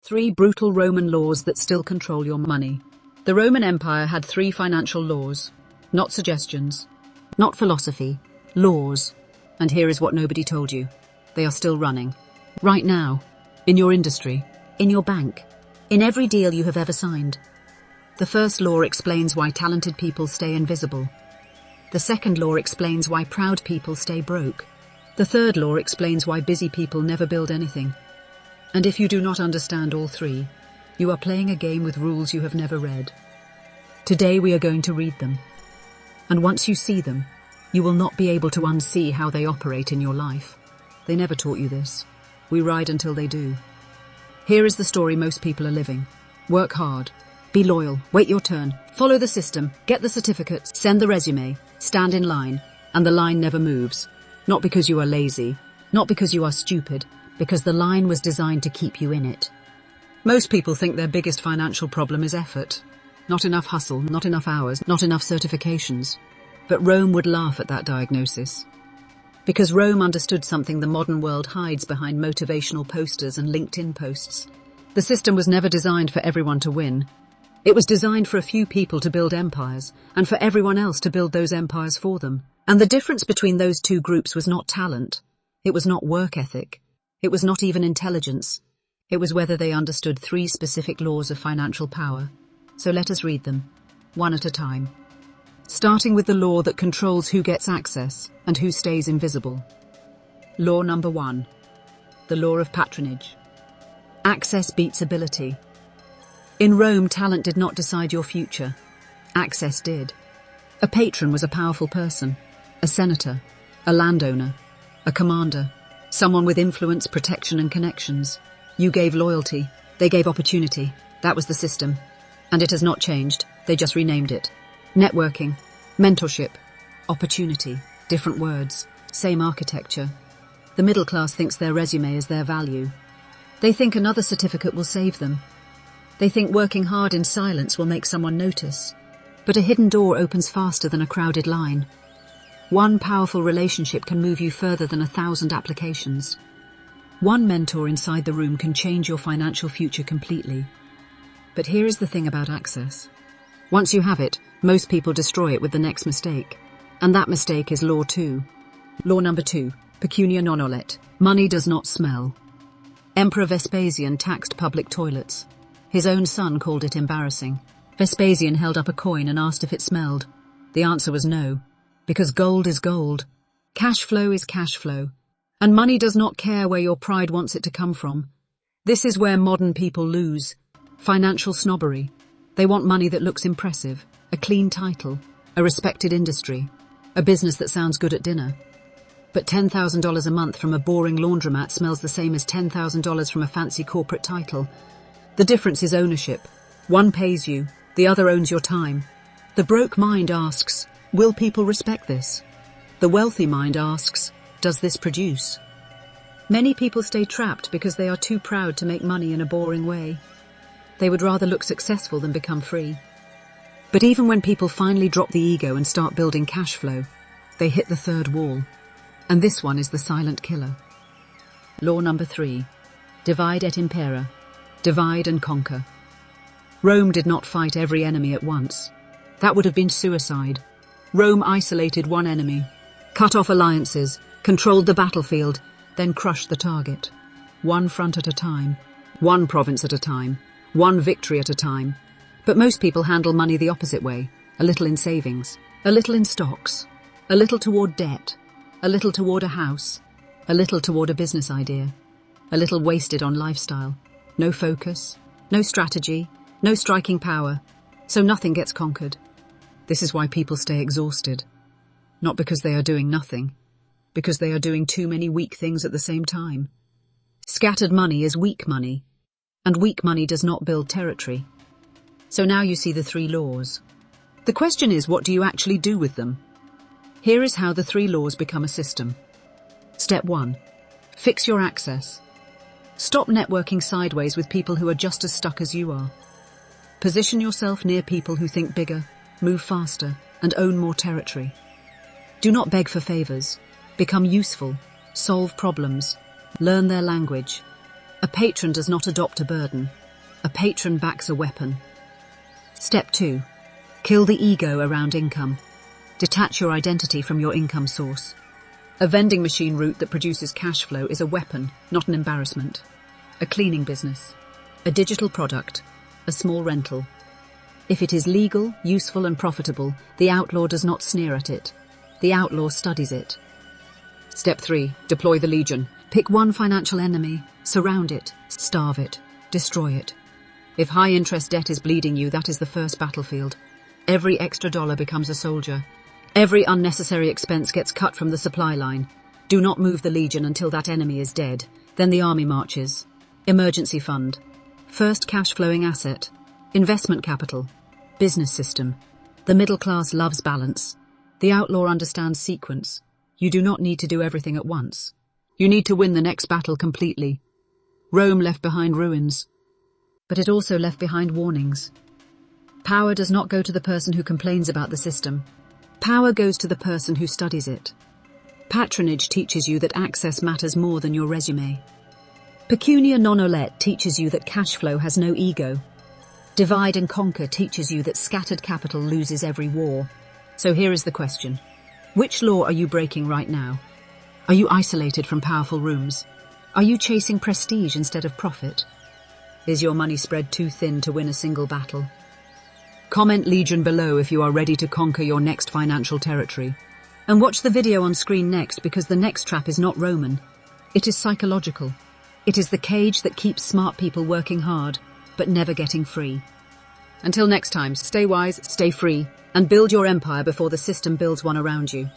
3 brutal Roman laws that still control your money. The Roman Empire had 3 financial laws. Not suggestions, not philosophy, laws. And here is what nobody told you. They are still running. Right now. In your industry. In your bank. In every deal you have ever signed. The first law explains why talented people stay invisible. The second law explains why proud people stay broke. The third law explains why busy people never build anything. And if you do not understand all 3, you are playing a game with rules you have never read. Today we are going to read them. And once you see them, you will not be able to unsee how they operate in your life. They never taught you this. We ride until they do. Here is the story most people are living. Work hard. Be loyal. Wait your turn. Follow the system. Get the certificates. Send the resume. Stand in line. And the line never moves. Not because you are lazy. Not because you are stupid. Because the line was designed to keep you in it. Most people think their biggest financial problem is effort. Not enough hustle, not enough hours, not enough certifications. But Rome would laugh at that diagnosis. Because Rome understood something the modern world hides behind motivational posters and LinkedIn posts. The system was never designed for everyone to win. It was designed for a few people to build empires, and for everyone else to build those empires for them. And the difference between those 2 groups was not talent. It was not work ethic. It was not even intelligence. It was whether they understood 3 specific laws of financial power. So let us read them, one at a time. Starting with the law that controls who gets access and who stays invisible. Law number 1. The Law of Patronage. Access beats ability. In Rome, talent did not decide your future. Access did. A patron was a powerful person, a senator, a landowner, a commander, someone with influence, protection and connections. You gave loyalty, they gave opportunity. That was the system. And it has not changed, they just renamed it. Networking, mentorship, opportunity, different words, same architecture. The middle class thinks their resume is their value. They think another certificate will save them. They think working hard in silence will make someone notice. But a hidden door opens faster than a crowded line. One powerful relationship can move you further than 1,000 applications. One mentor inside the room can change your financial future completely. But here is the thing about access. Once you have it, most people destroy it with the next mistake. And that mistake is Law 2. Law number 2, Pecunia Non Olet. Money does not smell. Emperor Vespasian taxed public toilets. His own son called it embarrassing. Vespasian held up a coin and asked if it smelled. The answer was no. Because gold is gold. Cash flow is cash flow. And money does not care where your pride wants it to come from. This is where modern people lose. Financial snobbery. They want money that looks impressive, a clean title, a respected industry, a business that sounds good at dinner. But $10,000 a month from a boring laundromat smells the same as $10,000 from a fancy corporate title. The difference is ownership. One pays you, the other owns your time. The broke mind asks, will people respect this? The wealthy mind asks, does this produce? Many people stay trapped because they are too proud to make money in a boring way. They would rather look successful than become free. But even when people finally drop the ego and start building cash flow, they hit the 3rd wall. And this one is the silent killer. Law number 3. Divide et Impera. Divide and conquer. Rome did not fight every enemy at once. That would have been suicide. Rome isolated one enemy, cut off alliances, controlled the battlefield, then crushed the target. One front at a time, one province at a time, one victory at a time. But most people handle money the opposite way, a little in savings, a little in stocks, a little toward debt, a little toward a house, a little toward a business idea, a little wasted on lifestyle. No focus, no strategy, no striking power, so nothing gets conquered. This is why people stay exhausted. Not because they are doing nothing, because they are doing too many weak things at the same time. Scattered money is weak money, and weak money does not build territory. So now you see the 3 laws. The question is, what do you actually do with them? Here is how the 3 laws become a system. Step 1. Fix your access. Stop networking sideways with people who are just as stuck as you are. Position yourself near people who think bigger, move faster, and own more territory. Do not beg for favors. Become useful. Solve problems. Learn their language. A patron does not adopt a burden. A patron backs a weapon. Step 2. Kill the ego around income. Detach your identity from your income source. A vending machine route that produces cash flow is a weapon, not an embarrassment. A cleaning business. A digital product. A small rental. If it is legal, useful and profitable, the outlaw does not sneer at it. The outlaw studies it. Step 3. Deploy the legion. Pick one financial enemy, surround it, starve it, destroy it. If high-interest debt is bleeding you, that is the first battlefield. Every extra dollar becomes a soldier. Every unnecessary expense gets cut from the supply line. Do not move the legion until that enemy is dead. Then the army marches. Emergency fund. First cash-flowing asset. Investment capital. Business system. The middle class loves balance. The outlaw understands sequence. You do not need to do everything at once. You need to win the next battle completely. Rome left behind ruins, but it also left behind warnings. Power does not go to the person who complains about the system. Power goes to the person who studies it. Patronage teaches you that access matters more than your resume. Pecunia Non Olet teaches you that cash flow has no ego. Divide and Conquer teaches you that scattered capital loses every war. So here is the question. Which law are you breaking right now? Are you isolated from powerful rooms? Are you chasing prestige instead of profit? Is your money spread too thin to win a single battle? Comment Legion below if you are ready to conquer your next financial territory. And watch the video on screen next, because the next trap is not Roman. It is psychological. It is the cage that keeps smart people working hard, but never getting free. Until next time, stay wise, stay free, and build your empire before the system builds one around you.